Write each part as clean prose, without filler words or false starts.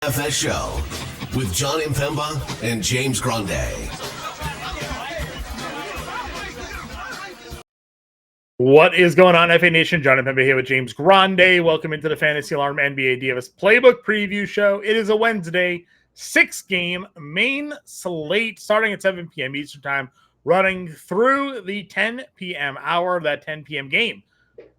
DFS Show with John Impemba and James Grande. What is going on, FA Nation? John Impemba here with James Grande. Welcome into the Fantasy Alarm NBA DFS Playbook Preview Show. It is a Wednesday, 6-game main slate starting at 7 p.m. Eastern Time, running through the 10 p.m. hour of that 10 p.m. game.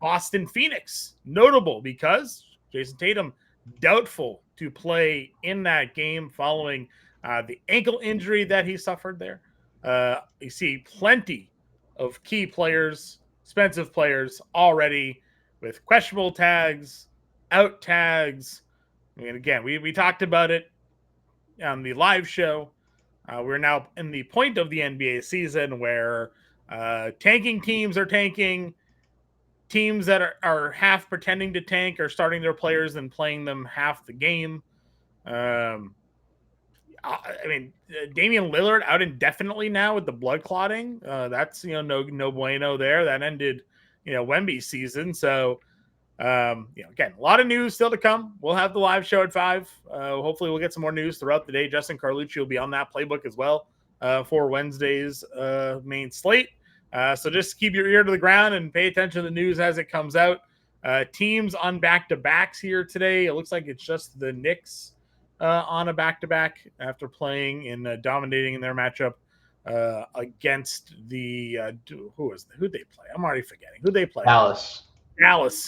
Boston Phoenix, notable because Jason Tatum doubtful to play in that game following the ankle injury that he suffered there. You see plenty of key players, expensive players already with questionable tags, out tags. And again, we talked about it on the live show. We're now in the point of the NBA season where tanking teams are tanking. Teams that are half pretending to tank are starting their players and playing them half the game. I mean, Damian Lillard out indefinitely now with the blood clotting. That's no bueno there. That ended Wemby's season. So again, a lot of news still to come. We'll have the live show at 5. Hopefully, we'll get some more news throughout the day. Justin Carlucci will be on that playbook as well for Wednesday's main slate. So just keep your ear to the ground and pay attention to the news as it comes out. Teams on back-to-backs here today. It looks like it's just the Knicks on a back-to-back after playing and dominating in their matchup against the who'd they play? I'm already forgetting. Who'd they play? Dallas,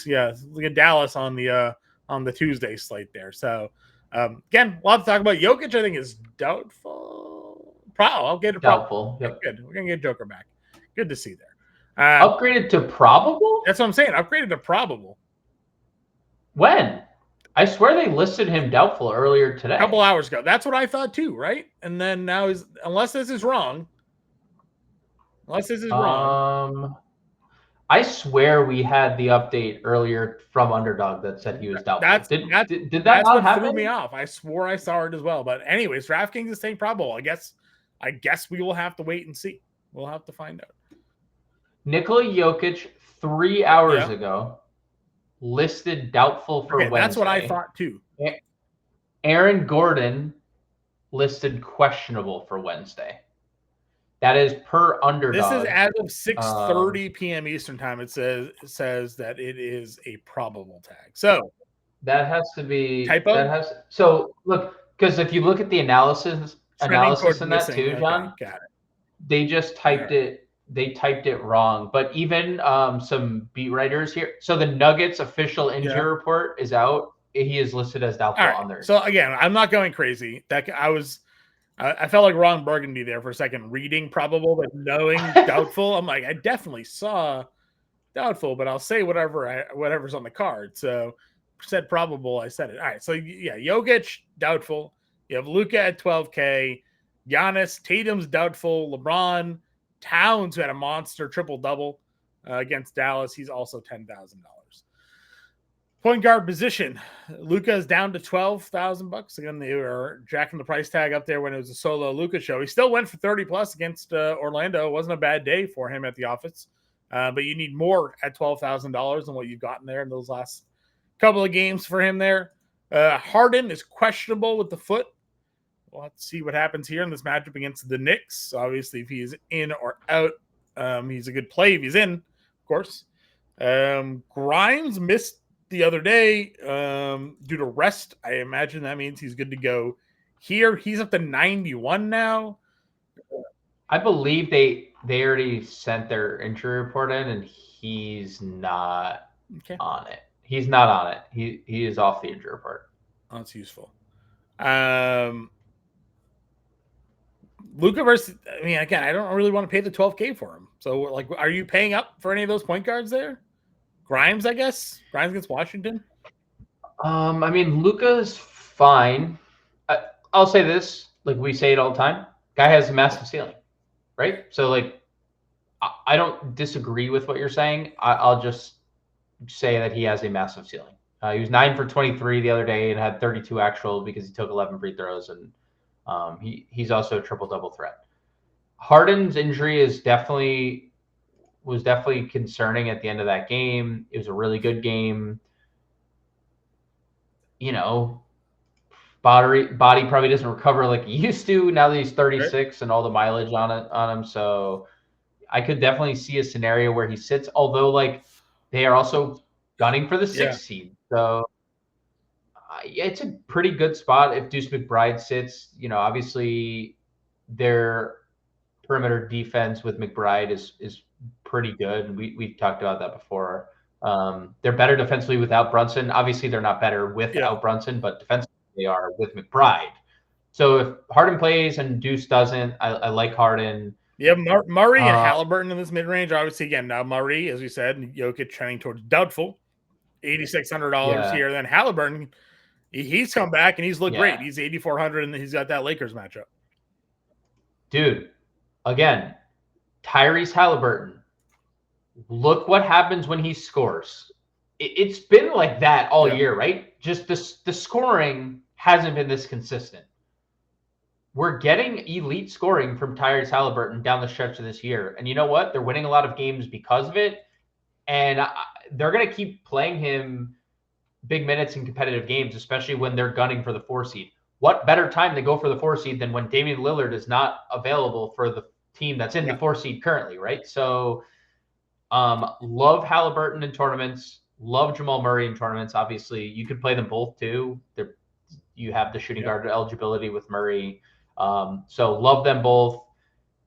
yeah. Look at Dallas on the Tuesday slate there. So again, a lot to talk about. Jokic, I think, is doubtful. I'll get it. Doubtful. Yep. Good. We're gonna get Joker back. Good to see there. Upgraded to probable? That's what I'm saying. Upgraded to probable. When? I swear they listed him doubtful earlier today. A couple hours ago. That's what I thought too, right? And then now unless this is wrong. I swear we had the update earlier from Underdog that said he was doubtful. Did that that's not what happen? Threw me off. I swore I saw it as well. But anyways, DraftKings is saying probable. I guess we will have to wait and see. We'll have to find out. Nikola Jokic 3 hours ago listed doubtful for Wednesday. That's what I thought too. Aaron Gordon listed questionable for Wednesday. That is per Underdog. This is as of 6:30 p.m. Eastern time. It says that it is a probable tag. So that has to be typo. So look, because if you look at the analysis in that too, John, got it. They just typed it. They typed it wrong. But even some beat writers here. So the Nuggets official injury report is out. He is listed as doubtful on there. So again, I'm not going crazy. I felt like Ron Burgundy there for a second, reading probable but knowing doubtful. I'm like, I definitely saw doubtful, but I'll say whatever's on the card. So said probable, I said it. All right. So yeah, Jokic doubtful. You have Luka at 12K. Giannis, Tatum's doubtful. LeBron, Towns, who had a monster triple-double against Dallas, he's also $10,000. Point guard position, Luka is down to $12,000. Again, they were jacking the price tag up there when it was a solo Luka show. He still went for 30+ against Orlando. It wasn't a bad day for him at the office, but you need more at $12,000 than what you've gotten there in those last couple of games for him there. Harden is questionable with the foot. We'll have to see what happens here in this matchup against the Knicks. Obviously, if he's in or out, he's a good play if he's in, of course. Grimes missed the other day due to rest. I imagine that means he's good to go here. He's up to 91 now. I believe they already sent their injury report in, and he's not on it. He's not on it. He is off the injury report. Oh, that's useful. Luka versus, I mean, again, I don't really want to pay the $12K for him. So, like, are you paying up for any of those point guards there? Grimes, I guess. Grimes against Washington. I mean, Luka's fine. I'll say this, like we say it all the time. Guy has a massive ceiling, right? So, like, I don't disagree with what you're saying. I'll just say that he has a massive ceiling. He was 9 for 23 the other day and had 32 actual because he took 11 free throws, and he's also a triple-double threat. Harden's injury was definitely concerning at the end of that game. It was a really good game. body probably doesn't recover like he used to now that he's 36 and all the mileage on him. So I could definitely see a scenario where he sits, although like they are also gunning for the 6th seed. So it's a pretty good spot if Deuce McBride sits. Obviously their perimeter defense with McBride is pretty good. We've talked about that before. They're better defensively without Brunson. Obviously, they're not better without Brunson, but defensively they are with McBride. So if Harden plays and Deuce doesn't, I like Harden. Yeah, Murray and Halliburton in this mid-range. Obviously, again, now Murray, as we said, Jokic trending towards doubtful, $8,600 here. Then Halliburton, he's come back and he's looked great. He's 8,400 and he's got that Lakers matchup. Dude, again, Tyrese Halliburton. Look what happens when he scores. It's been like that all year, right? Just the scoring hasn't been this consistent. We're getting elite scoring from Tyrese Halliburton down the stretch of this year. And you know what? They're winning a lot of games because of it. And they're going to keep playing him big minutes in competitive games, especially when they're gunning for the 4 seed. What better time to go for the 4 seed than when Damian Lillard is not available for the team that's in the 4 seed currently, right? So love Halliburton in tournaments. Love Jamal Murray in tournaments. Obviously, you could play them both too. You have the shooting guard eligibility with Murray. So love them both.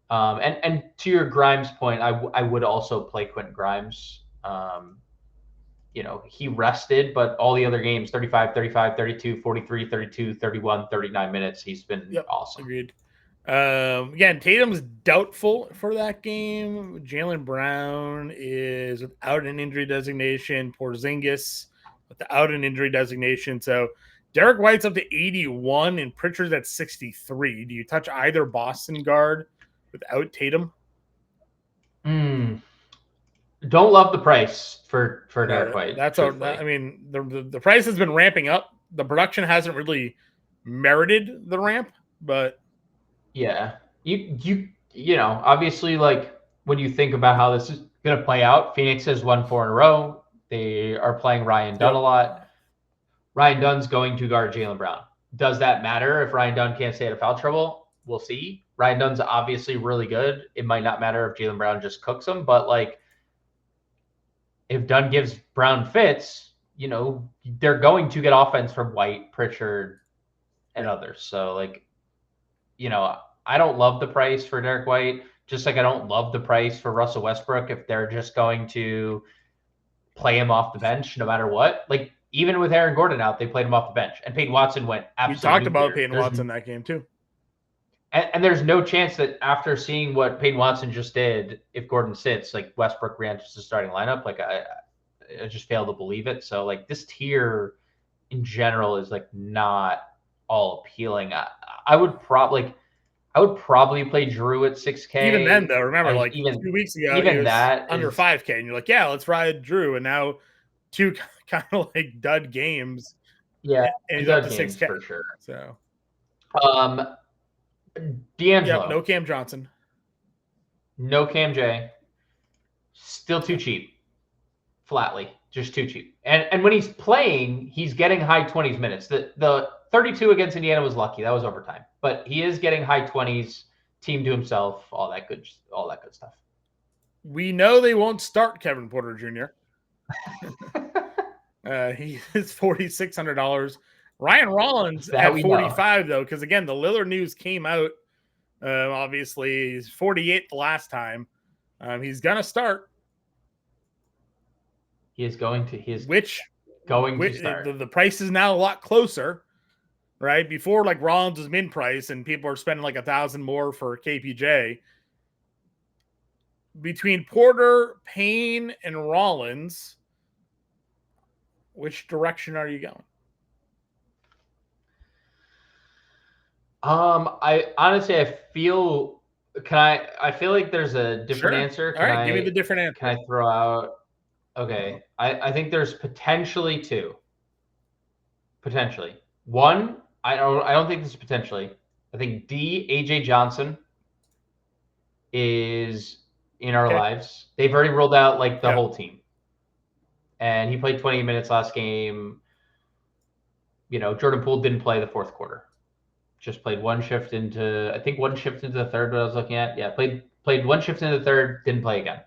And to your Grimes point, I would also play Quentin Grimes. He rested, but all the other games, 35, 35, 32, 43, 32, 31, 39 minutes, he's been awesome. Agreed. Again, Tatum's doubtful for that game. Jaylen Brown is without an injury designation. Porzingis without an injury designation. So Derek White's up to 81 and Pritchard's at 63. Do you touch either Boston guard without Tatum? Don't love the price for Derek White. The price has been ramping up. The production hasn't really merited the ramp, but obviously, like when you think about how this is going to play out, Phoenix has won 4 in a row. They are playing Ryan Dunn a lot. Ryan Dunn's going to guard Jaylen Brown. Does that matter if Ryan Dunn can't stay out of foul trouble? We'll see. Ryan Dunn's obviously really good. It might not matter if Jaylen Brown just cooks him, but like if Dunn gives Brown fits, they're going to get offense from White, Pritchard, and others. So like, I don't love the price for Derek White, just like I don't love the price for Russell Westbrook if they're just going to play him off the bench no matter what. Like, even with Aaron Gordon out, they played him off the bench. And Peyton Watson went absolutely We talked about Peyton Watson in that game too. And there's no chance that after seeing what Peyton Watson just did, if Gordon sits, like Westbrook re-enters the starting lineup, like I just fail to believe it. So like this tier in general is like not all appealing. I would probably play Drew at 6K. Even then, though, remember, like 2 weeks ago, even that under 5K, and you're like, yeah, let's ride Drew. And now 2 kind of like dud games. Yeah, and he's up to 6K for sure. So, D'Angelo. Yep, no Cam Johnson. No Cam J. Still too cheap. Flatly. Just too cheap. And when he's playing, he's getting high 20s minutes. The 32 against Indiana was lucky. That was overtime. But he is getting high 20s, team to himself, all that good stuff. We know they won't start Kevin Porter Jr. He is $4,600. Ryan Rollins at 45 though, because again the Lillard news came out. Obviously, he's 48 the last time. He's gonna start. He is going to. He is going to start. The price is now a lot closer, right? Before, like Rollins was min price, and people are spending like $1,000 more for KPJ. Between Porter, Payne, and Rollins, which direction are you going? I honestly, I feel like there's a different answer. All right, give me the different answer. Can I throw out? Okay, I think there's potentially 2. Potentially. 1, I don't think this is potentially. I think AJ Johnson is in our lives. They've already rolled out like the whole team. And he played 20 minutes last game. Jordan Poole didn't play the fourth quarter. Just played one shift into the third. What I was looking at, yeah, played one shift into the third, didn't play again.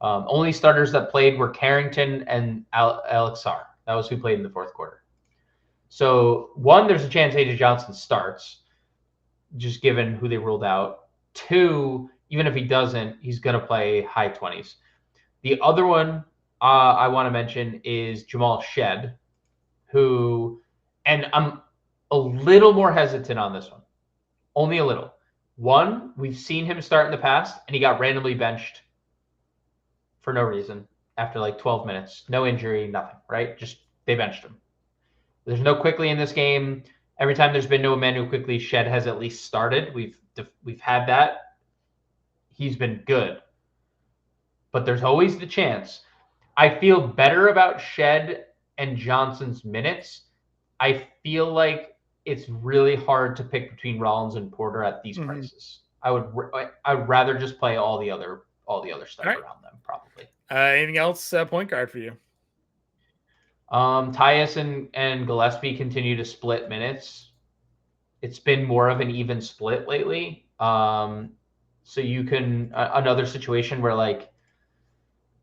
Only starters that played were Carrington and Alex Sarr. That was who played in the fourth quarter. So one, there's a chance AJ Johnson starts, just given who they ruled out. Two, even if he doesn't, he's going to play high 20s. The other one I want to mention is Jamal Shed, who, and I'm a little more hesitant on this one, only a little. One, we've seen him start in the past, and he got randomly benched for no reason after like 12 minutes. No injury, nothing, right? Just they benched him. There's no Quickly in this game. Every time there's been no Emmanuel Quickly, Shed has at least started. We've had that. He's been good. But there's always the chance. I feel better about Shed and Johnson's minutes. I feel like it's really hard to pick between Rollins and Porter at these prices. I'd rather just play all the other stuff around them, probably. Anything else point guard for you? Tyus and Gillespie continue to split minutes. It's been more of an even split lately. So you can another situation where like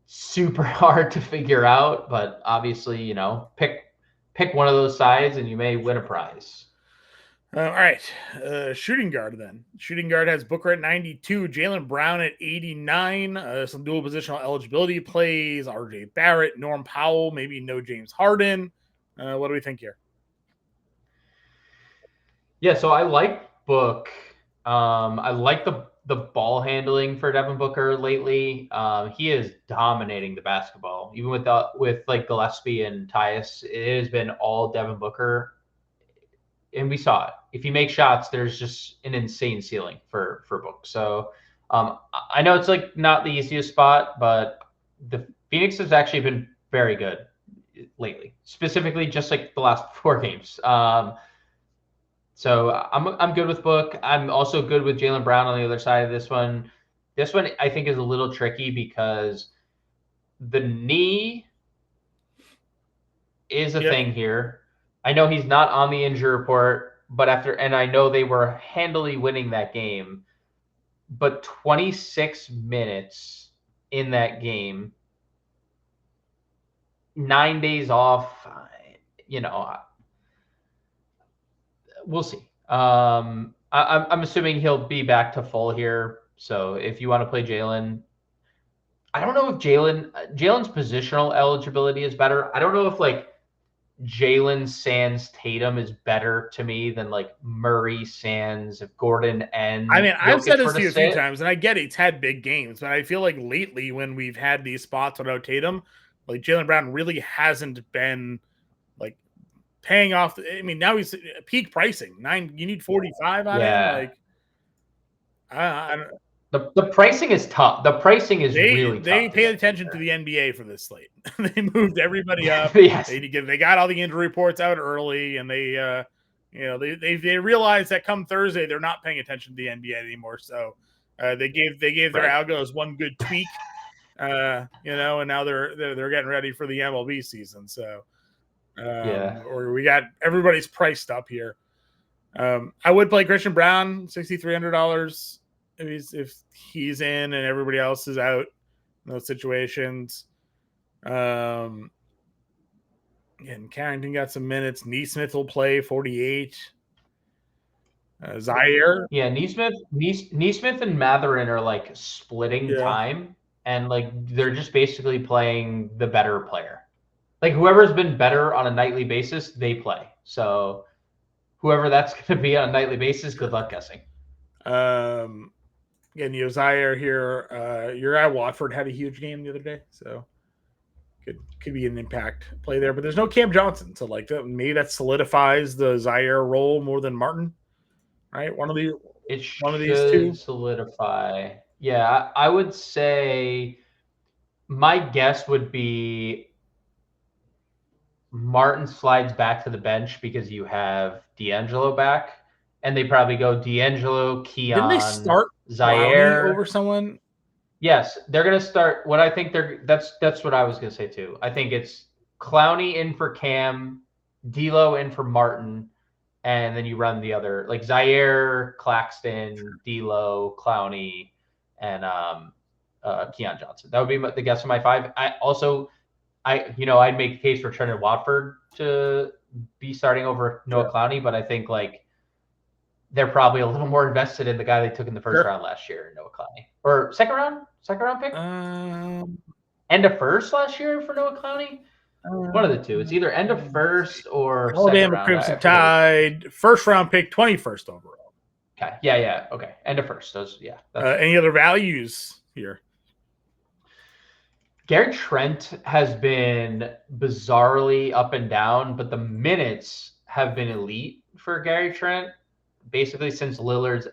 super hard to figure out, but obviously, pick one of those sides and you may win a prize. All right. Shooting guard then. Shooting guard has Booker at 92, Jaylen Brown at 89, some dual positional eligibility plays, RJ Barrett, Norm Powell, maybe no James Harden. What do we think here? Yeah, so I like Book. I like the ball handling for Devin Booker lately. He is dominating the basketball. Even with like Gillespie and Tyus, it has been all Devin Booker. And we saw it. If you make shots, there's just an insane ceiling for Book. So I know it's like not the easiest spot, but the Phoenix has actually been very good lately, specifically just like the last 4 games. So I'm good with Book. I'm also good with Jaylen Brown on the other side of this one. This one I think is a little tricky because the knee is a thing here. I know he's not on the injury report, and I know they were handily winning that game, but 26 minutes in that game, 9 days off, we'll see. I'm assuming he'll be back to full here. So if you want to play Jaylen, I don't know if Jaylen's positional eligibility is better. I don't know if like Jaylen sans Tatum is better to me than like Murray sans Gordon and I've Jokic said this to you a few times, and I get it's had big games, but I feel like lately when we've had these spots without Tatum, like Jaylen Brown really hasn't been like paying off. I mean, now he's peak pricing. You need 45 on him. Like, I don't. The pricing is tough. The pricing is really tough. They paid attention to the NBA for this slate. They moved everybody up. Yes. They got all the injury reports out early, and they realized that come Thursday they're not paying attention to the NBA anymore. So they gave their algos one good tweak, and now they're getting ready for the MLB season. So or we got everybody's priced up here. I would play Christian Brown, $6,300. If he's in and everybody else is out in those situations. And Carrington got some minutes. Neesmith will play 48. Zaire. Yeah, Neesmith and Matherin are like splitting time, and like they're just basically playing the better player. Like whoever's been better on a nightly basis, they play. So whoever that's going to be on a nightly basis, good luck guessing. Again, Zaire here. Uriah Watford had a huge game the other day, so could be an impact play there. But there's no Cam Johnson, so like maybe that solidifies the Zaire role more than Martin, right? One of these two solidify. Yeah, I would say my guess would be Martin slides back to the bench because you have D'Angelo back. And they probably go D'Angelo, Keon, didn't they start Zaire over someone? Yes, they're going to start. That's what I was going to say too. I think it's Clowney in for Cam, D'Lo in for Martin, and then you run the other like Zaire, Claxton, D'Lo, Clowney, and Keon Johnson. That would be the guess of my 5. I'd make the case for Trendon Watford to be starting over Noah Clowney, but I think like they're probably a little more invested in the guy they took in the first round last year, Noah Clowney, or second round pick. End of first last year for Noah Clowney. One of the two. It's either end of first or Alabama Crimson Tide, first round pick, 21st overall. Okay. Yeah. Okay. End of first. Any other values here? Gary Trent has been bizarrely up and down, but the minutes have been elite for Gary Trent basically since Lillard's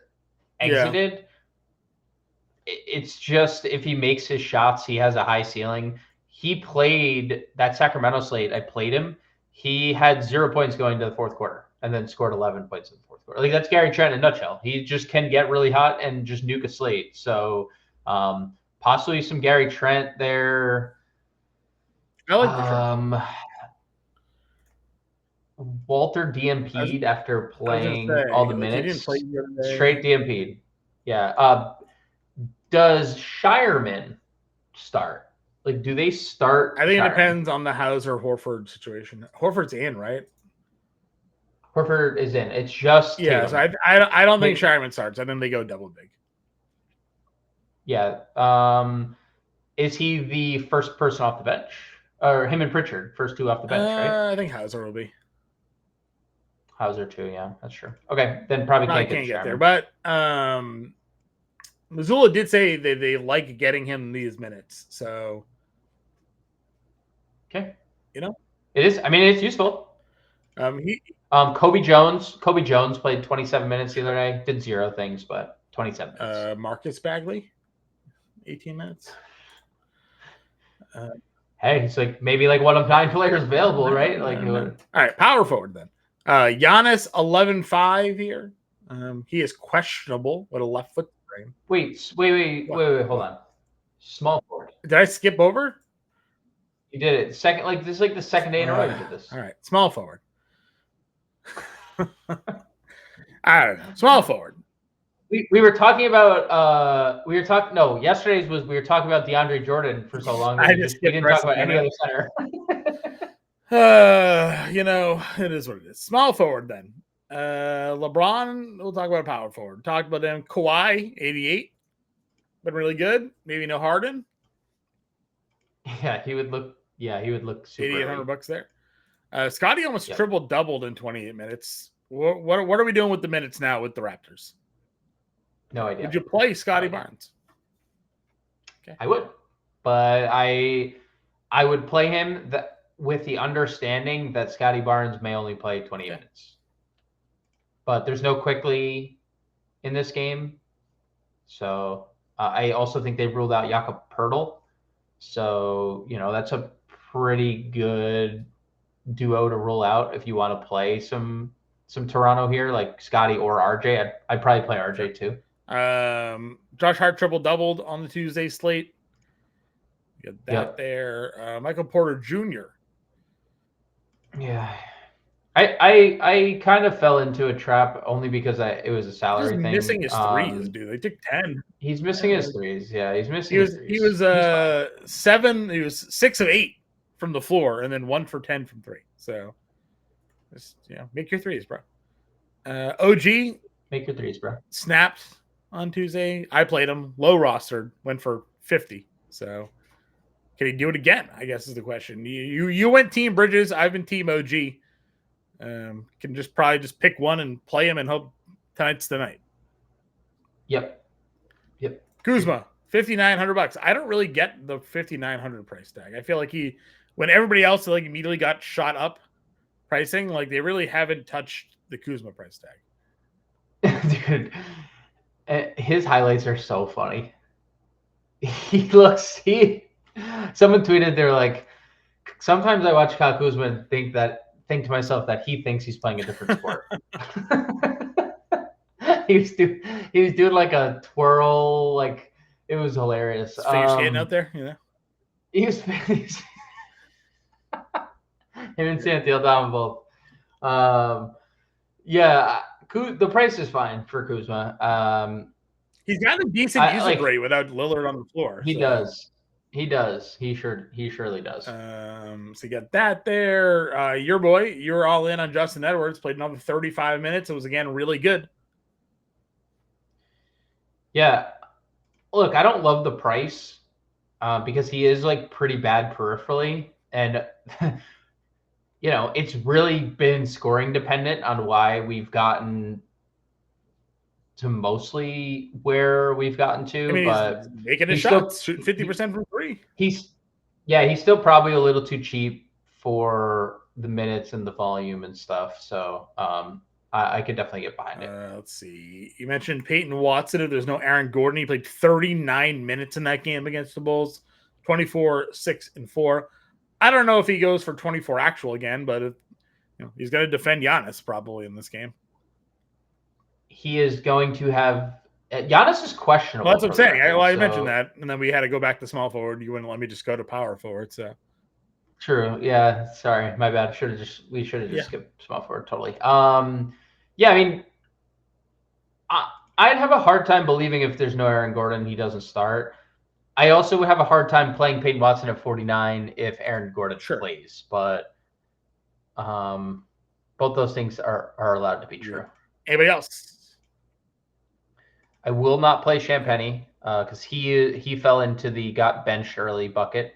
exited. Yeah. It's just if he makes his shots, he has a high ceiling. He played that Sacramento slate. I played him. He had 0 points going to the fourth quarter and then scored 11 points in the fourth quarter. Like that's Gary Trent in a nutshell. He just can get really hot and just nuke a slate. So possibly some Gary Trent there. I like the Walter DMP'd after playing all the minutes. Straight DMP'd. Yeah. Does Shireman start? Like, do they start? I think it depends on the Hauser Horford situation. Horford's in, right? Horford is in. It's just so I don't think Shireman starts. I think they go double big. Yeah. Is he the first person off the bench, or him and Pritchard, first two off the bench? Right. I think Hauser will be. Hauser too. Yeah, that's true. Okay, then probably can't get there. But Missoula did say they like getting him these minutes. So, okay, it is. I mean, it's useful. Kobe Jones played 27 minutes the other day. Did 0 things, but 27 minutes. Marcus Bagley, 18 minutes. Hey, it's like maybe like one of 9 players available, right? Like, all right, power forward then. Giannis 11-5 here. He is questionable with a left foot sprain. Wait, hold on. Small forward. Did I skip over? You did it. Second, like this is like the second day in a row you did this. All right, small forward. I don't know. Small forward. We were talking about yesterday's was we were talking about DeAndre Jordan for so long. We didn't talk about any other center. It is what it is. Small forward then. LeBron, we'll talk about power forward. Talked about them. Kawhi, 88. Been really good. Maybe no Harden. Yeah, he would look super. $8,800 there. Scotty almost triple doubled in 28 minutes. What are we doing with the minutes now with the Raptors? No idea. Would you play Scotty Barnes? Okay. I would, but I would play him with the understanding that Scotty Barnes may only play 20 minutes. But there's no Quickly in this game. So I also think they've ruled out Jakob Poeltl. So, that's a pretty good duo to rule out if you want to play some Toronto here, like Scotty or RJ. I'd probably play RJ too. Josh Hart triple doubled on the Tuesday slate. You got that there. Michael Porter Jr. Yeah. I kind of fell into a trap only because it was a salary thing. Missing his threes, dude. They took 10. He's missing his threes. Yeah, he's missing his threes. He was 7. He was 6 of 8 from the floor, and then 1 for 10 from 3. So, just make your threes, bro. OG, make your threes, bro. Snapped on Tuesday. I played him low rostered, went for 50. So, can he do it again? I guess is the question. You went Team Bridges. I've been Team OG. Can probably pick one and play him and hope tonight's the night. Yep. Kuzma, $5,900. I don't really get the $5,900 price tag. I feel like when everybody else immediately got shot up pricing, they really haven't touched the Kuzma price tag. Dude, his highlights are so funny. Someone tweeted, they're like, sometimes I watch Kyle Kuzma and think to myself that he thinks he's playing a different sport. he was doing like a twirl, it was hilarious. Figure skating out there, He was him and Santiago both Yeah, the price is fine for Kuzma. He's got a decent usage like rate without Lillard on the floor. he So. does. He does. He surely does. So you got that there. Your boy, you were all in on Justin Edwards. Played another 35 minutes. It was again really good. Yeah. Look, I don't love the price because he is like pretty bad peripherally, and it's really been scoring dependent on why we've gotten to mostly where we've gotten to. I mean, but he's making his he's shots, still shooting 50% from three. He's still probably a little too cheap for the minutes and the volume and stuff. So I could definitely get behind it. Let's see. You mentioned Peyton Watson. If there's no Aaron Gordon, he played 39 minutes in that game against the Bulls, 24, 6, and 4. I don't know if he goes for 24 actual again, but he's going to defend Giannis probably in this game. He is going to have Giannis is questionable. Well, that's what I'm saying. I mentioned that, and then we had to go back to small forward. You wouldn't let me just go to power forward. So true. Yeah. Sorry, my bad. We should have just skipped small forward totally. Yeah. I mean, I'd have a hard time believing if there's no Aaron Gordon, he doesn't start. I also would have a hard time playing Peyton Watson at 49 if Aaron Gordon plays, but both those things are allowed to be true. Anybody else? I will not play Champagny because he fell into the got benched early bucket.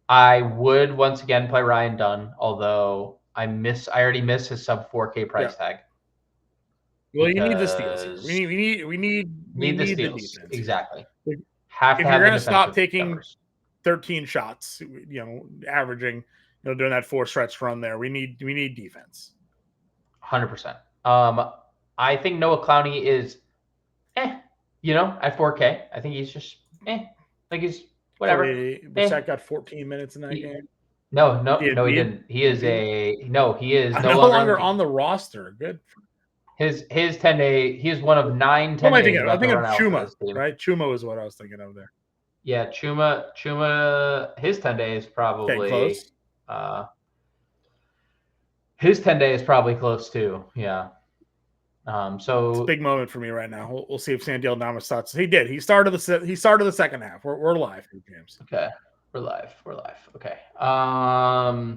I would once again play Ryan Dunn, although I already miss his sub 4K price tag. Well, you need the steals. We need the steals. Defense. Exactly. If you're going to stop taking 13 shots, averaging, doing that 4 stretch run there, we need defense. 100%. I think Noah Clowney is, at 4K. I think he's just, like he's whatever. Brissett got 14 minutes in that game. No, he didn't. He is no longer on the roster. Good. His 10-day, he is one of 9 10 days. I think of Chuma, right? Chuma is what I was thinking of there. Yeah, Chuma, his 10-day is probably close. His 10-day is probably close too. Yeah. So it's a big moment for me right now. We'll see if Sandy Aldama starts. He did. He started the second half. We're live, James. Okay, we're live. Okay. I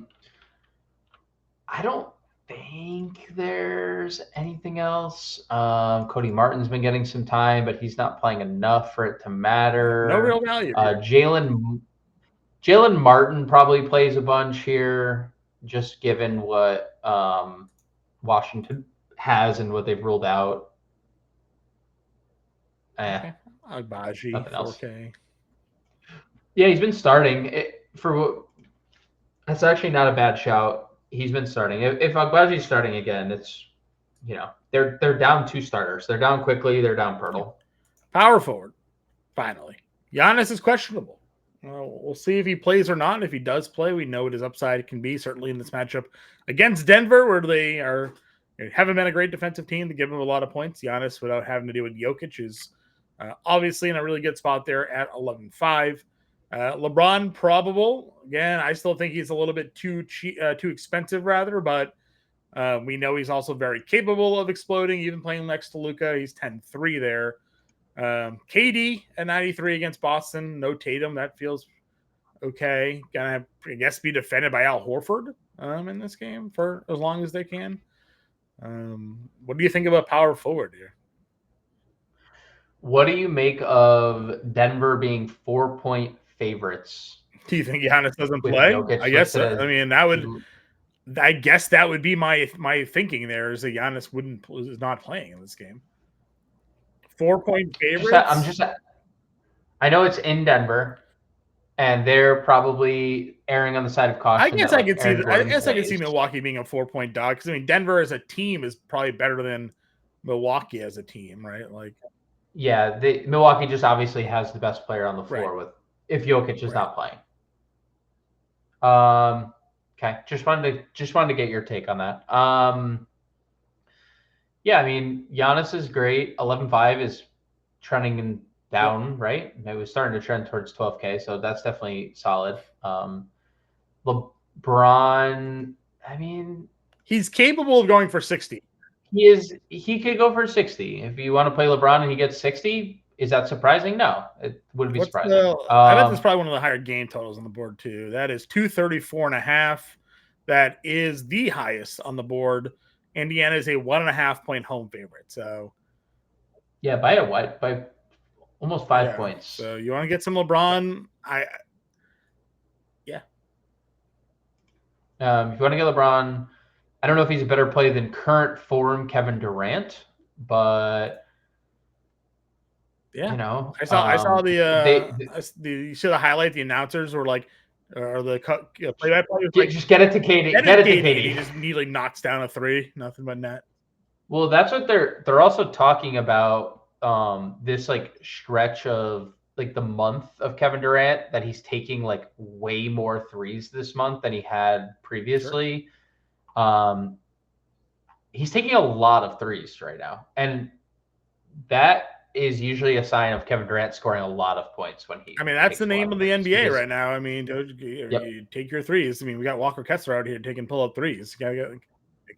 don't think there's anything else. Cody Martin's been getting some time, but he's not playing enough for it to matter. No real value. Jalen Martin probably plays a bunch here, just given what Washington has and what they've ruled out. Okay. Agbaji, 4K. Yeah, he's been starting. That's actually not a bad shout. He's been starting. If Agbaji's starting again, it's they're down 2 starters. They're down quickly. They're down Pirtle. Power forward. Finally, Giannis is questionable. We'll see if he plays or not. If he does play, we know what his upside can be. Certainly in this matchup against Denver, where they haven't been a great defensive team to give him a lot of points. Giannis, without having to deal with Jokic, is obviously in a really good spot there at 11-5. LeBron probable. Again, I still think he's a little bit too expensive, rather, but we know he's also very capable of exploding, even playing next to Luka. He's 10-3 there. KD at 93 against Boston. No Tatum. That feels okay. Gonna, I guess, be defended by Al Horford in this game for as long as they can. What do you think about power forward here? What do you make of Denver being 4-point favorites? Do you think Giannis doesn't play? I guess so. I mean, I guess that would be my thinking there is that Giannis is not playing in this game. 4-point favorites. I know it's in Denver, and they're probably erring on the side of caution. I guess I could see Milwaukee being a 4-point dog because Denver as a team is probably better than Milwaukee as a team, right? Yeah, Milwaukee just obviously has the best player on the floor if Jokic is not playing. Okay, just wanted to get your take on that. Yeah, I mean, Giannis is great. 11-5 is trending down, right? It was starting to trend towards 12K, so that's definitely solid. LeBron, I mean, He's capable of going for 60. He could go for 60. If you want to play LeBron and he gets 60, is that surprising? No, it wouldn't be surprising. I bet that's probably one of the higher game totals on the board too. That is 234.5. That is the highest on the board. Indiana is a 1.5 point home favorite. So yeah, by almost 5 points. So you want to get some LeBron? If you want to get LeBron, I don't know if he's a better play than current form Kevin Durant, but yeah, you know, I saw you see the highlight. The announcers were like, or the play-by-play was just get it to Katie. Get it to Katie. He just immediately knocks down a three, nothing but net. Well, that's what they're also talking about. This like stretch of like the month of Kevin Durant that he's taking like way more threes this month than he had previously. Sure. He's taking a lot of threes right now, and that is usually a sign of Kevin Durant scoring a lot of points when he. I mean, that's the name of the NBA right now. I mean, you take your threes. I mean, we got Walker Kessler out here taking pull-up threes. Kevin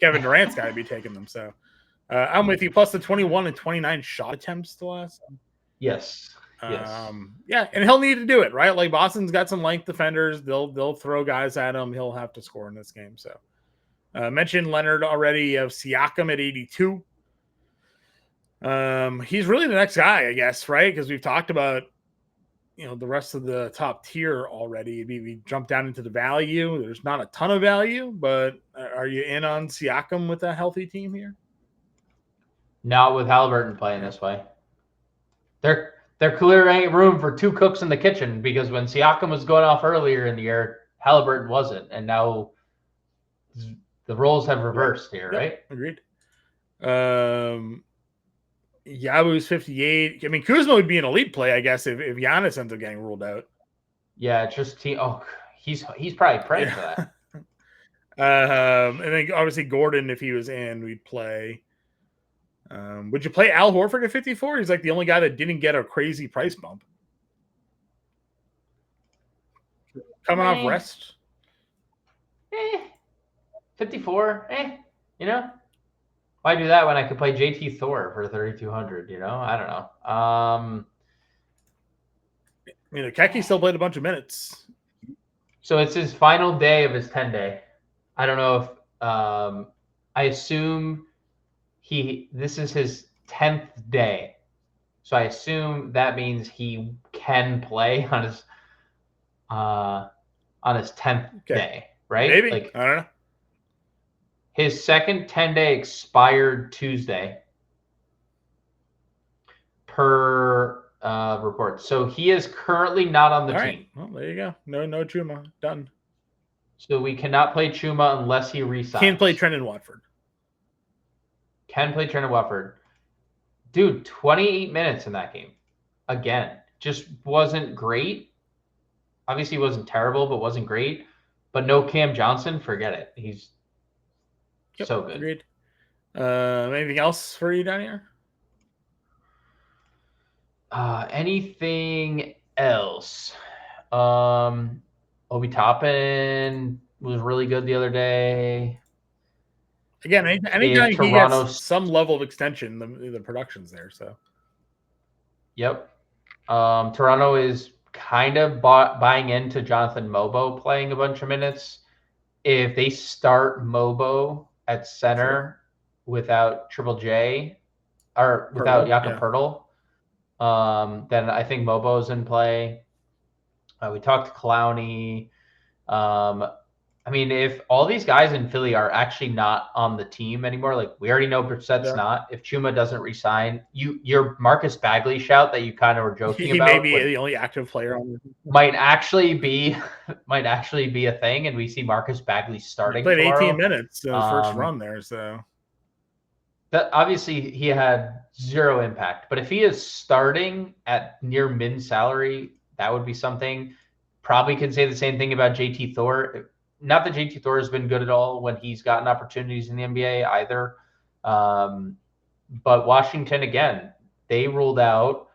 Durant's got to be taking them. So I'm with you. Plus the 21 and 29 shot attempts to last. Yes. Yeah, and he'll need to do it, right? Like Boston's got some length defenders. They'll throw guys at him. He'll have to score in this game. So mentioned Leonard already. Of Siakam at 82. He's really the next guy, I guess, right? Because we've talked about the rest of the top tier already. We jump down into the value. There's not a ton of value, but are you in on Siakam with a healthy team here? Not with Halliburton playing this way. They're clearing room for two cooks in the kitchen, because when Siakam was going off earlier in the year, Halliburton wasn't, and now the roles have reversed here, right? Agreed. Yabu's 58. I mean, Kuzma would be an elite play, I guess, if Giannis ends up getting ruled out. Yeah, just he's probably praying for that. And then obviously Gordon, if he was in, we'd play. Would you play Al Horford at 54? He's like the only guy that didn't get a crazy price bump. Coming off rest. 54. Why do that when I could play JT Thor for 3,200? I don't know. Keki still played a bunch of minutes. So it's his final day of his 10-day. I don't know if I assume this is his 10th day. So I assume that means he can play on his 10th day, right? Maybe. I don't know. His second 10-day expired Tuesday per report. So he is currently not on the team. Right. Well, there you go. No Chuma. Done. So we cannot play Chuma unless he resigns. Can't play Trendon Watford. Can play Trendon Watford. Dude, 28 minutes in that game. Again, just wasn't great. Obviously wasn't terrible, but wasn't great. But no Cam Johnson, forget it. He's so good. Agreed. Anything else for you down here? Anything else? Obi Toppin was really good the other day. Again, anytime he gets some level of extension, the production's there. So, yep. Toronto is kind of buying into Jonathan Mobo playing a bunch of minutes. If they start Mobo at center without Triple J or without Jakob Poeltl, then I think Mobo's in play. We talked to Clowney. I mean, if all these guys in Philly are actually not on the team anymore, like we already know Brissett's not. If Chuma doesn't resign, your Marcus Bagley shout that you kind of were joking about, he may be the only active player on the team. might actually be a thing, and we see Marcus Bagley starting. He played tomorrow. 18 minutes in the first run there, so that obviously he had zero impact. But if he is starting at near min salary, that would be something. Probably can say the same thing about JT Thor. Not that JT Thor has been good at all when he's gotten opportunities in the NBA either. But Washington, again, they ruled out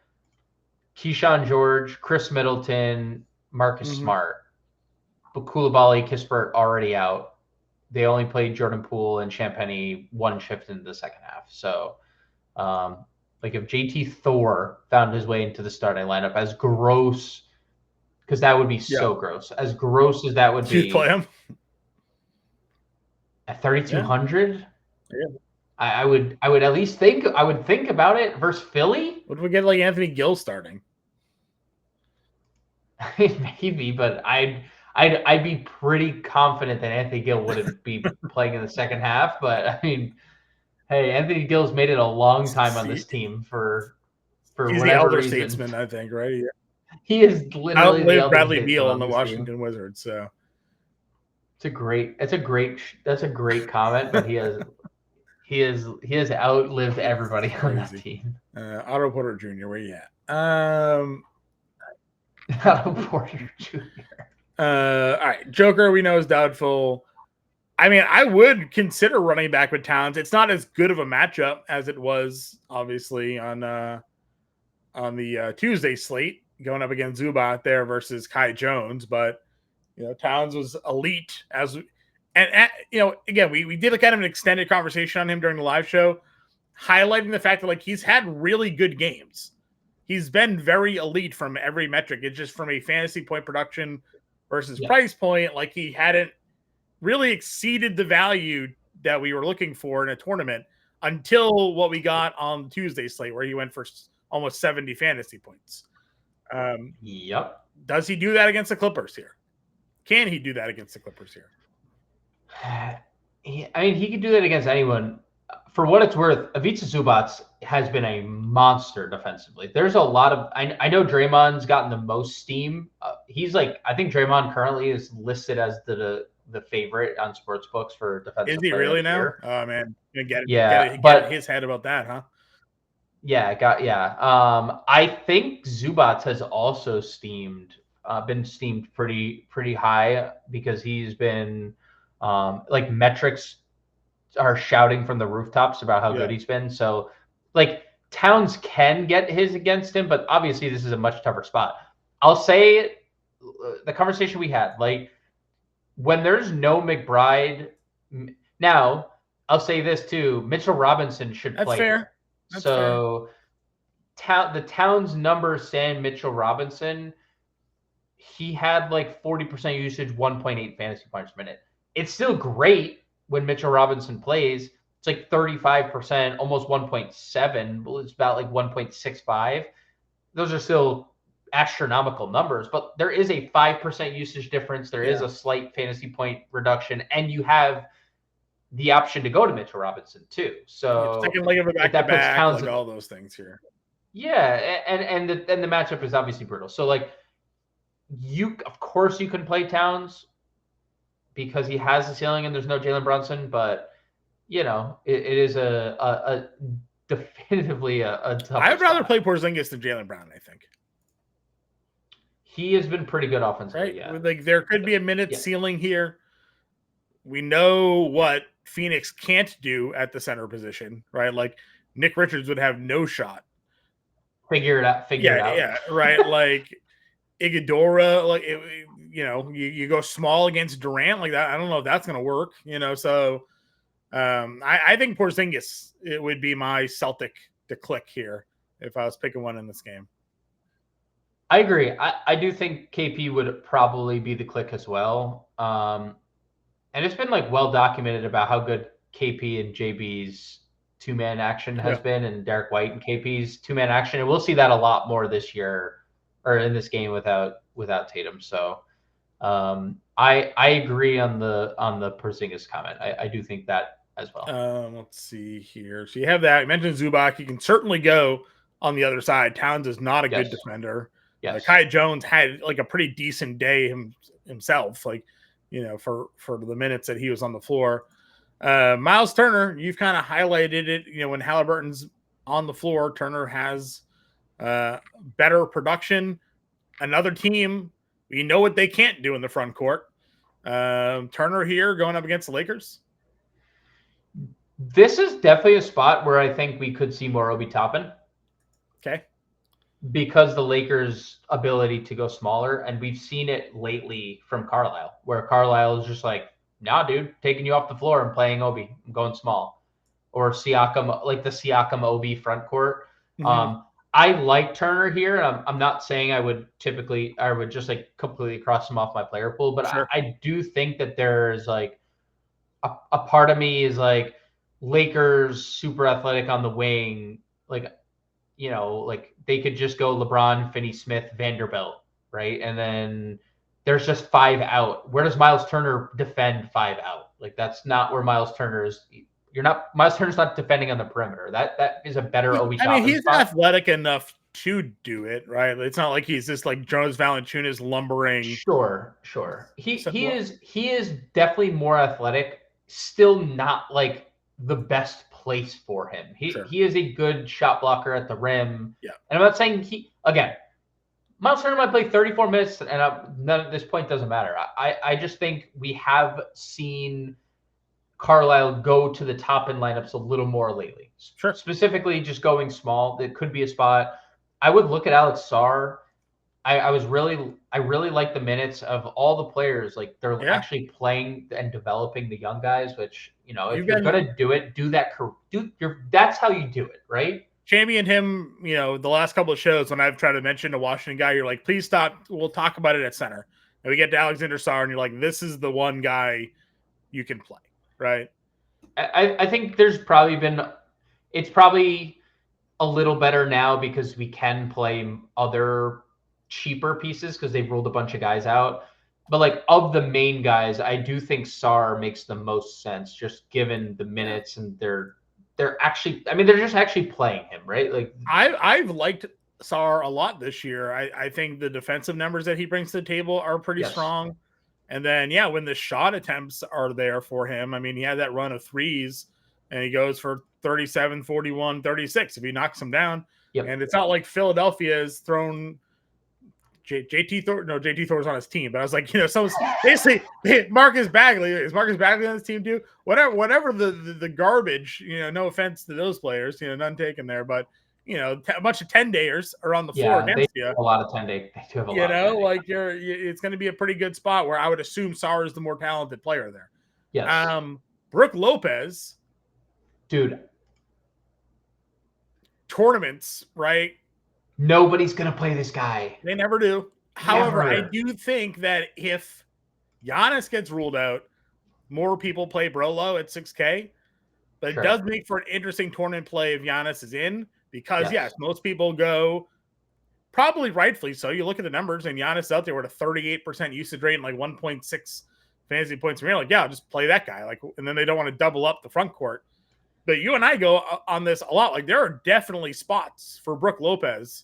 Keyshawn George, Chris Middleton, Marcus Smart. But Koulibaly, Kispert already out. they only played Jordan Poole and Champagny one shift into the second half. So, like if JT Thor found his way into the starting lineup, as gross, because that would be so gross. As gross as that would You'd be, play him at 3,200. Yeah. I would at least think about it versus Philly. Would we get like Anthony Gill starting? Maybe, but I'd be pretty confident that Anthony Gill wouldn't be playing in the second half. But I mean, hey, Anthony Gill's made it a long time on this team for he's whatever the elder reason. Statesman, I think, right? Yeah. He is literally outlived Bradley Beal on the Washington team. Wizards. So that's a great comment, but he has outlived everybody on that team. Otto Porter Jr., where you at? Otto Porter Jr. All right, Joker we know is doubtful. I mean, I would consider running back with Towns. It's not as good of a matchup as it was, obviously, on the Tuesday slate, going up against Zubac there versus Kai Jones. But Towns was elite and again, we did a kind of an extended conversation on him during the live show, highlighting the fact that like he's had really good games. He's been very elite from every metric. It's just from a fantasy point production versus price point, like he hadn't really exceeded the value that we were looking for in a tournament until what we got on Tuesday slate, where he went for almost 70 fantasy points. Yep. Does he do that against the Clippers here? Can he do that against the Clippers here? I mean, he could do that against anyone. For what it's worth, Ivica Zubac has been a monster defensively. There's a lot of I know Draymond's gotten the most steam. He's like, I think Draymond currently is listed as the favorite on sportsbooks for defensive. Is he really now? Year. Oh man, get his head about that, huh? Yeah, I think Zubac has also been steamed pretty high because he's been like metrics are shouting from the rooftops about how good he's been. So like Towns can get his against him, but obviously this is a much tougher spot. I'll say the conversation we had, like when there's no McBride now, I'll say this too, Mitchell Robinson should play. Fair. That's so fair. The Towns number saying Mitchell Robinson, he had like 40% usage, 1.8 fantasy points per minute. It's still great when Mitchell Robinson plays. It's like 35%, almost 1.7. It's about like 1.65. Those are still astronomical numbers, but there is a 5% usage difference. There is a slight fantasy point reduction, and you have the option to go to Mitchell Robinson too. So second leg of a back-to-back, like all those things here. Yeah, and the matchup is obviously brutal. So like of course you can play Towns because he has the ceiling and there's no Jalen Brunson, but it is a definitively a tough. I would rather play Porzingis than Jaylen Brown. I think he has been pretty good offensively. Right? Yeah, like there could be a minute ceiling here. We know what Phoenix can't do at the center position, right? Like Nick Richards would have no shot. Figure it out. Yeah, right. Like Iguodala, like you go small against Durant like that. I don't know if that's going to work. So I think Porzingis it would be my Celtic to click here if I was picking one in this game. I agree. I do think KP would probably be the click as well. And it's been like well documented about how good KP and JB's two-man action has been, and Derek White and KP's two-man action. And we'll see that a lot more this year or in this game without Tatum. So I agree on the Porzingis comment. I do think that as well. Let's see here. So you have that. You mentioned Zubac. You can certainly go on the other side. Towns is not a good defender. Yes. Kai Jones had like a pretty decent day himself, like, for the minutes that he was on the floor. Miles Turner, you've kind of highlighted it, when Halliburton's on the floor, Turner has better production. Another team, we know what they can't do in the front court. Turner here going up against the Lakers. This is definitely a spot where I think we could see more Obi Toppin. Okay. Because the Lakers' ability to go smaller, and we've seen it lately from Carlisle, where Carlisle is just like, nah, dude, taking you off the floor and playing Obi. I'm going small. Or Siakam, like the Siakam Obi front court. Mhm. I like Turner here. I'm not saying I would just like completely cross him off my player pool, but Sure. I do think that there's like a part of me is like Lakers super athletic on the wing, like like they could just go LeBron, Finney-Smith, Vanderbilt, right? And then there's just 5 out. Where does Miles Turner defend 5 out? Like that's not where Miles Turner is. Miles Turner's not defending on the perimeter. That is a better Obi I mean, Toppin he's spot. athletic enough to do it, right? It's not like he's just like Jonas Valanciunas lumbering. Sure. He is definitely more athletic. Still not like the best place for him. He is a good shot blocker at the rim. Yeah. And I'm not saying Miles Turner might play 34 minutes, and none at this point doesn't matter. I just think we have seen Carlisle go to the top end lineups a little more lately. Sure. Specifically, just going small. That could be a spot. I would look at Alex Sarr. I really like the minutes of all the players. Like they're actually playing and developing the young guys. Which if you're gonna do it, do that. That's how you do it, right? Championed him, the last couple of shows when I've tried to mention a Washington guy, you're like, please stop. We'll talk about it at center. And we get to Alexander Sarr, and you're like, this is the one guy you can play, right? I think it's probably a little better now because we can play other cheaper pieces because they've ruled a bunch of guys out. But like of the main guys, I do think Sarr makes the most sense just given the minutes and they're just actually playing him, right? Like I've liked Sarr a lot this year. I think the defensive numbers that he brings to the table are pretty strong. And then, when the shot attempts are there for him, I mean, he had that run of threes and he goes for 37, 41, 36 if he knocks them down. Yep. And it's not like Philadelphia has thrown JT Thor. No, JT Thor's on his team, but I was like, someone's basically Marcus Bagley. Is Marcus Bagley on his team too? Whatever the garbage, no offense to those players, none taken there, but a bunch of 10-dayers are on the floor against you. A lot of 10-day. They do have a lot of 10-day. Like it's going to be a pretty good spot where I would assume Sarr is the more talented player there. Yes. Brook Lopez, dude. Tournaments, right? Nobody's going to play this guy. They never do. However, I do think that if Giannis gets ruled out, more people play Brolo at 6K. But it does make for an interesting tournament play if Giannis is in because, most people go, probably rightfully so. You look at the numbers, and Giannis out there with a 38% usage rate and like 1.6 fantasy points. And you're like, just play that guy. Like, and then they don't want to double up the front court. But you and I go on this a lot. Like, there are definitely spots for Brook Lopez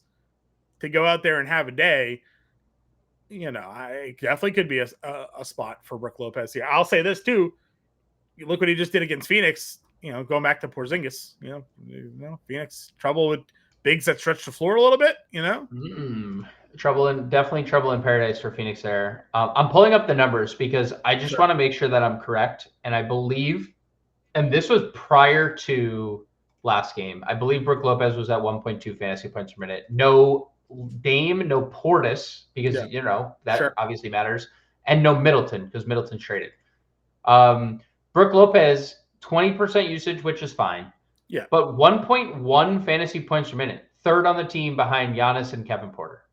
to go out there and have a day. I definitely could be a spot for Brook Lopez here. I'll say this too. You look what he just did against Phoenix. Going back to Porzingis. Phoenix trouble with bigs that stretch the floor a little bit. Definitely trouble in paradise for Phoenix there. I'm pulling up the numbers because I just want to make sure that I'm correct, and I believe. And this was prior to last game. I believe Brook Lopez was at 1.2 fantasy points per minute. No Dame, no Portis, because, that obviously matters. And no Middleton, because Middleton's traded. Brook Lopez, 20% usage, which is fine. Yeah. But 1.1 fantasy points per minute. Third on the team behind Giannis and Kevin Porter.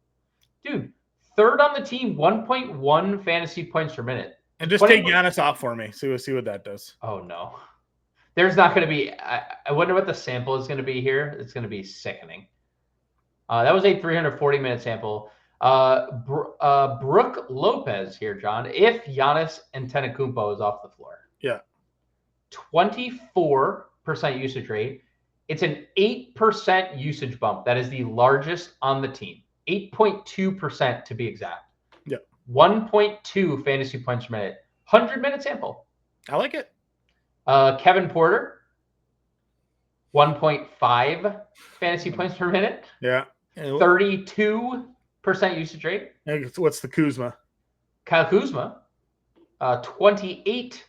Dude, third on the team, 1.1 fantasy points per minute. And just take Giannis off for me. See what that does. Oh, no. There's not going to be – I wonder what the sample is going to be here. It's going to be sickening. That was a 340-minute sample. Brook Lopez here, John, if Giannis Antetokounmpo is off the floor. Yeah. 24% usage rate. It's an 8% usage bump. That is the largest on the team. 8.2% to be exact. Yeah. 1.2 fantasy points per minute. 100-minute sample. I like it. Kevin Porter, 1.5 fantasy points per minute. Yeah. 32% usage rate. What's the Kuzma? Kyle Kuzma, 28%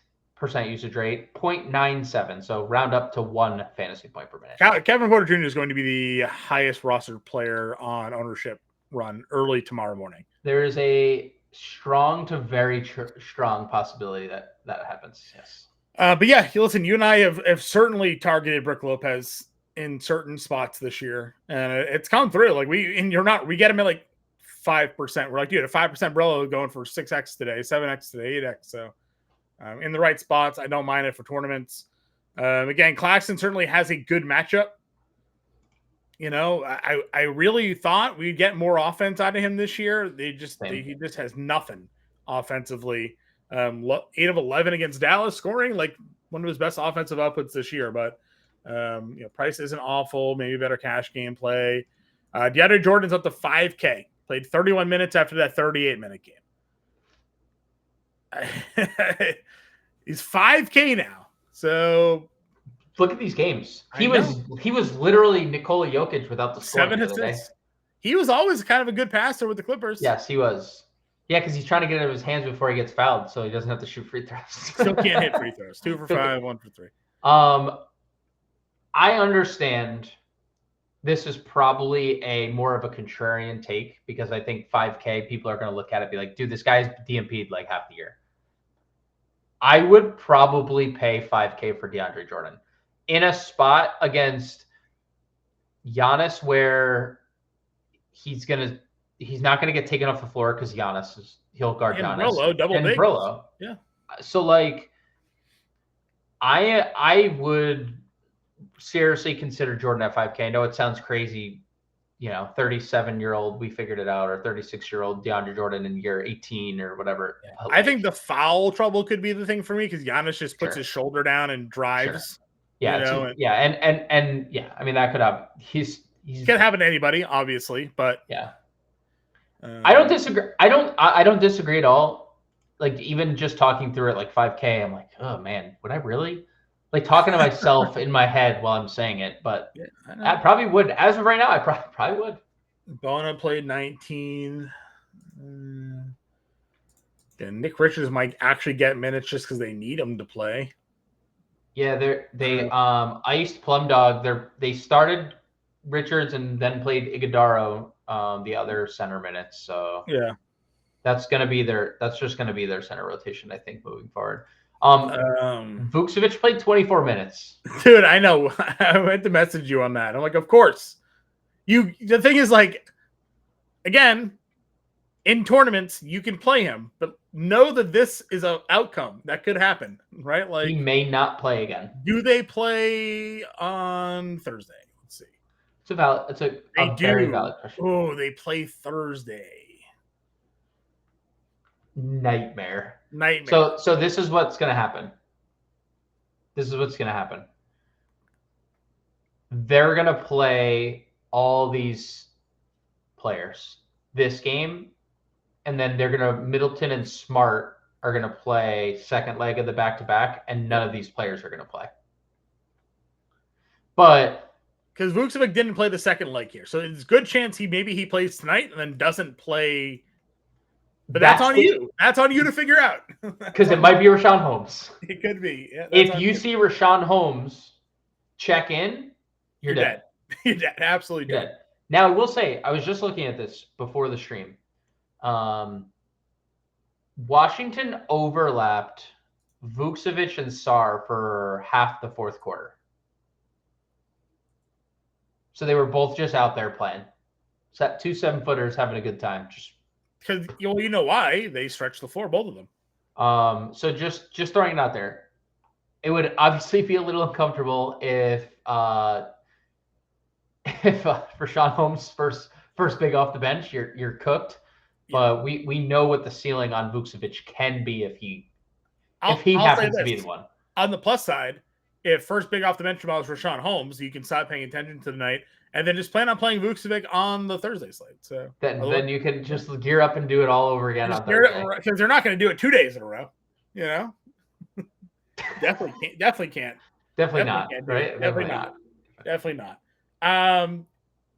usage rate, 0.97. So round up to 1 fantasy point per minute. Kevin Porter Jr. is going to be the highest rostered player on ownership run early tomorrow morning. There is a strong to very strong possibility that happens. Yes. But yeah, listen, you and I have certainly targeted Brook Lopez in certain spots this year, and it's come through. Like we get him at like 5%. We're like, dude, a 5% Brillo going for 6x today, 7x today, 8x. So in the right spots, I don't mind it for tournaments. Again, Claxton certainly has a good matchup. You know, I really thought we'd get more offense out of him this year. He just has nothing offensively. 8 of 11 against Dallas, scoring like one of his best offensive outputs this year. But price isn't awful. Maybe better cash game play. DeAndre Jordan's up to 5K. Played 31 minutes after that 38-minute game. He's 5K now. So look at these games. He was literally Nikola Jokic without the scoring. 7 assists. He was always kind of a good passer with the Clippers. Yes, he was. Yeah, because he's trying to get it in his hands before he gets fouled, so he doesn't have to shoot free throws. Still can't hit free throws. 2 for 5, 1 for 3. I understand this is probably a more of a contrarian take because I think 5K people are going to look at it and be like, dude, this guy's DMP'd like half the year. I would probably pay 5K for DeAndre Jordan in a spot against Giannis where he's not going to get taken off the floor because he'll guard Giannis. Brillo, double big. Brillo. Yeah. So like, I would seriously consider Jordan at 5K. I know it sounds crazy, 37-year-old, we figured it out, or 36-year-old DeAndre Jordan in year 18 or whatever. Yeah. I think the foul trouble could be the thing for me because Giannis just puts his shoulder down and drives. Sure. Yeah, and yeah, I mean that could have he's can happen to anybody, obviously, but yeah. I don't disagree. I don't disagree at all. Like even just talking through it, like 5K, I'm like, oh man, would I really? Like talking to myself in my head while I'm saying it, but I probably would. As of right now, I probably would. Bona played 19. And Nick Richards might actually get minutes just because they need him to play. Yeah, I used to Plum Dog. They started Richards and then played Iguodaro the other center minutes. So yeah, that's just gonna be their center rotation, I think, moving forward. Vucevic played 24 minutes. Dude, I know. I meant to message you on that. I'm like, of course. The thing is, like, again, in tournaments, you can play him, but know that this is an outcome that could happen, right? Like he may not play again. Do they play on Thursday? Let's see. It's a very valid question. Oh, they play Thursday. Nightmare. So this is what's going to happen. They're going to play all these players this game, and then Middleton and Smart are going to play second leg of the back-to-back, and none of these players are going to play. But because Vucevic didn't play the second leg here, so it's a good chance he plays tonight and then doesn't play. But that's on you. That's on you to figure out. Because it might be Rashawn Holmes. It could be. Yeah, if you see Rashawn Holmes check in, you're dead. You're dead. Absolutely dead. Now, I will say, I was just looking at this before the stream. Washington overlapped Vucevic and Sarr for half the fourth quarter. So they were both just out there playing. Two 7-footers having a good time. Just because you know why they stretched the floor, both of them. So just throwing it out there, it would obviously be a little uncomfortable if Rashawn Holmes first big off the bench, you're cooked. But we know what the ceiling on Vucevic can be if he happens to be the one. On the plus side, if first big off the bench was Rashawn Holmes, you can stop paying attention to the night and then just plan on playing Vucevic on the Thursday slate. So then you can just gear up and do it all over again on Thursday. Because they're not going to do it 2 days in a row. You know? Definitely can't. Definitely not. Right? Definitely not.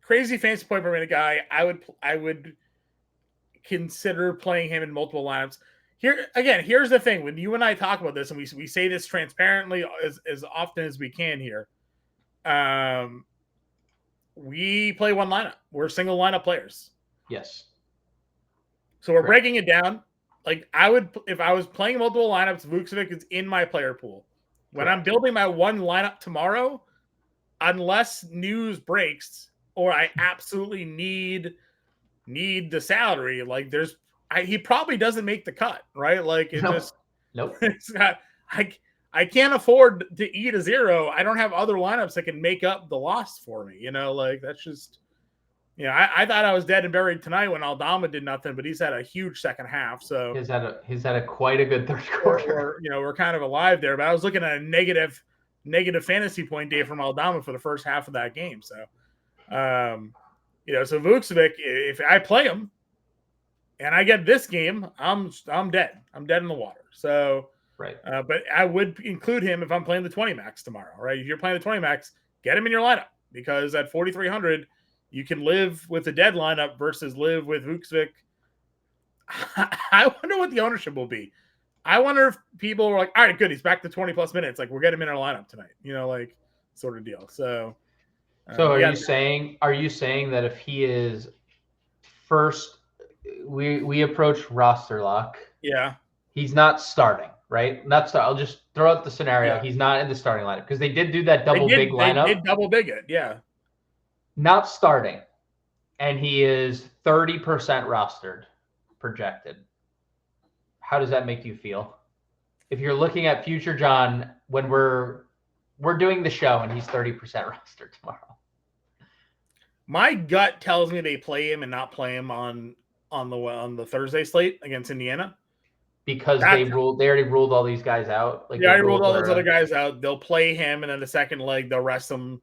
Crazy fantasy point per minute guy. I would consider playing him in multiple lineups. Here's the thing. When you and I talk about this, and we say this transparently as often as we can here, we play one lineup. We're single lineup players. Yes. So we're breaking it down. like I would if I was playing multiple lineups, Vucevic is in my player pool. When I'm building my one lineup tomorrow, unless news breaks or I absolutely need the salary, like he probably doesn't make the cut, right? Like it just nope. It's not, I can't afford to eat a zero. I don't have other lineups that can make up the loss for me. Like that's just, I thought I was dead and buried tonight when Aldama did nothing, but he's had a huge second half. So he's had a quite a good third quarter. We're kind of alive there. But I was looking at a negative fantasy point day from Aldama for the first half of that game. So, so Vucevic, if I play him and I get this game, I'm dead. I'm dead in the water. So, right. But I would include him if I'm playing the 20 max tomorrow, right? If you're playing the 20 max, get him in your lineup because at 4,300, you can live with the dead lineup versus live with Vucevic. I wonder what the ownership will be. I wonder if people are like, all right, good, he's back to 20 plus minutes. Like, we'll get him in our lineup tonight, like sort of deal. So are you saying that if he is first, we approach roster lock? Yeah. He's not starting, right? I'll just throw out the scenario. Yeah. He's not in the starting lineup because they did do that big lineup. They did double big it, yeah. Not starting, and he is 30% rostered, projected. How does that make you feel? If you're looking at future John when we're doing the show and he's 30% rostered tomorrow. My gut tells me they play him and not play him on the Thursday slate against Indiana. Because they already ruled all these guys out. Like they already ruled all those other guys out. They'll play him, and then the second leg they'll rest him.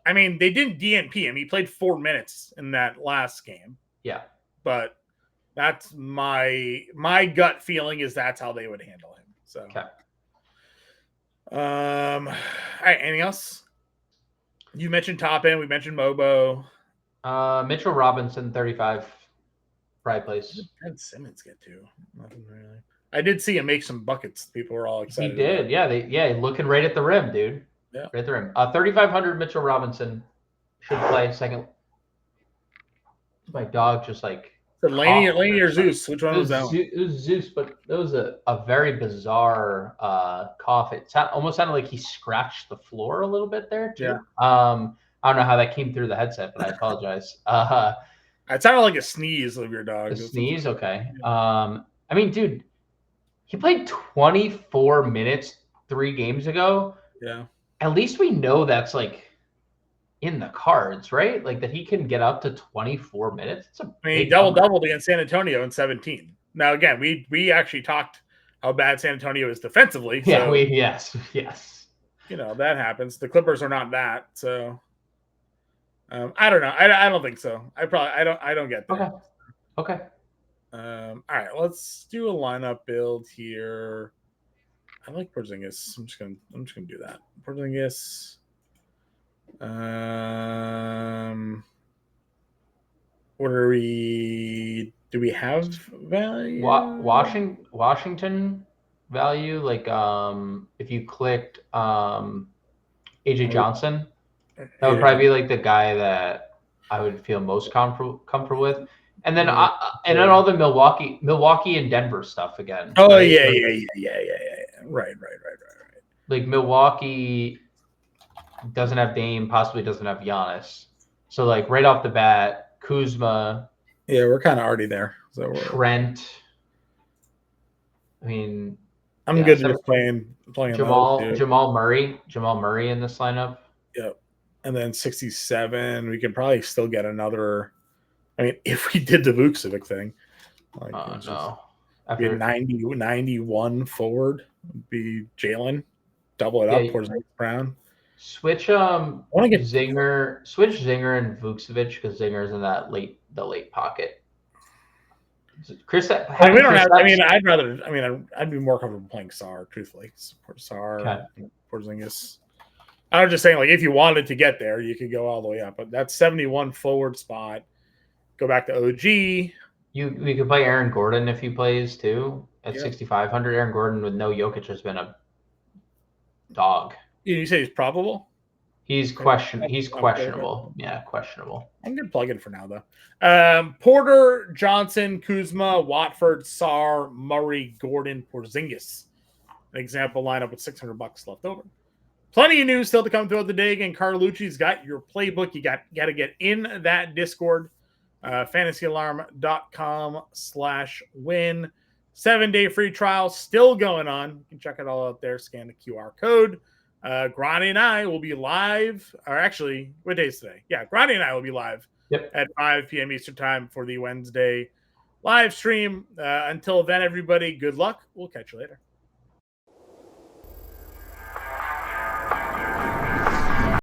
I mean, they didn't DNP him. He played 4 minutes in that last game. Yeah, but that's my gut feeling is that's how they would handle him. So, okay. All right. Anything else? You mentioned top end. We mentioned Mobo. Mitchell Robinson, 35. Probably place. What did Simmons get to? Nothing really. I did see him make some buckets. People were all excited. He did. Yeah. Looking right at the rim, dude. Yeah. Right at the rim. 3,500 Mitchell Robinson should play second. My dog just like. Laney or Zeus? Which one was that one? It was Zeus, but it was a very bizarre cough. It almost sounded like he scratched the floor a little bit there, too. Yeah. I don't know how that came through the headset, but I apologize. It sounded like a sneeze of your dog. A sneeze? Okay. I mean, dude, he played 24 minutes 3 games ago. Yeah. At least we know that's like in the cards, right? Like that he can get up to 24 minutes. He doubled against San Antonio in 17. Now, again, we actually talked how bad San Antonio is defensively. Yeah, so, yes. That happens. The Clippers are not that, so I don't know. I don't think so. I don't get that. Okay. All right, let's do a lineup build here. I like Porzingis. I'm just gonna do that. Porzingis. What are we? Do we have value? Washington value? Like if you clicked AJ Johnson, that would probably be like the guy that I would feel most comfortable with. And then then all the Milwaukee and Denver stuff again. Oh, right? Yeah. Right. Like Milwaukee doesn't have Dame, possibly doesn't have Giannis. So like right off the bat, Kuzma. Yeah, we're kind of already there. So Trent. I mean, I'm good just playing Jamal Murray in this lineup. Yep. And then 67, we could probably still get another. I mean, if we did the Vucevic thing, like no. After 91 forward would be Jalen, double it up towards Brown. Switch Zinger and Vucevic because Zinger's in the late pocket. Chris, we don't have. I mean, I'd be more comfortable playing Sar, truthfully. Sar, Porzingis. I was just saying, like, if you wanted to get there, you could go all the way up. But that's 71 forward spot. Go back to OG. We could play Aaron Gordon if he plays too at 6,500. Aaron Gordon with no Jokic has been a dog. You say he's probable? He's questionable. Yeah, questionable. I'm going to plug in for now, though. Porter, Johnson, Kuzma, Watford, Sarr, Murray, Gordon, Porzingis. An example lineup with $600 left over. Plenty of news still to come throughout the day. Again, Carlucci's got your playbook. You got to get in that Discord. fantasyalarm.com/win. 7-day free trial still going on. You can check it all out there. Scan the QR code. Grani and I will be live, or actually, what day is today? Yeah, Grani and I will be live at 5 p.m. Eastern time for the Wednesday live stream. Until then, everybody, good luck. We'll catch you later.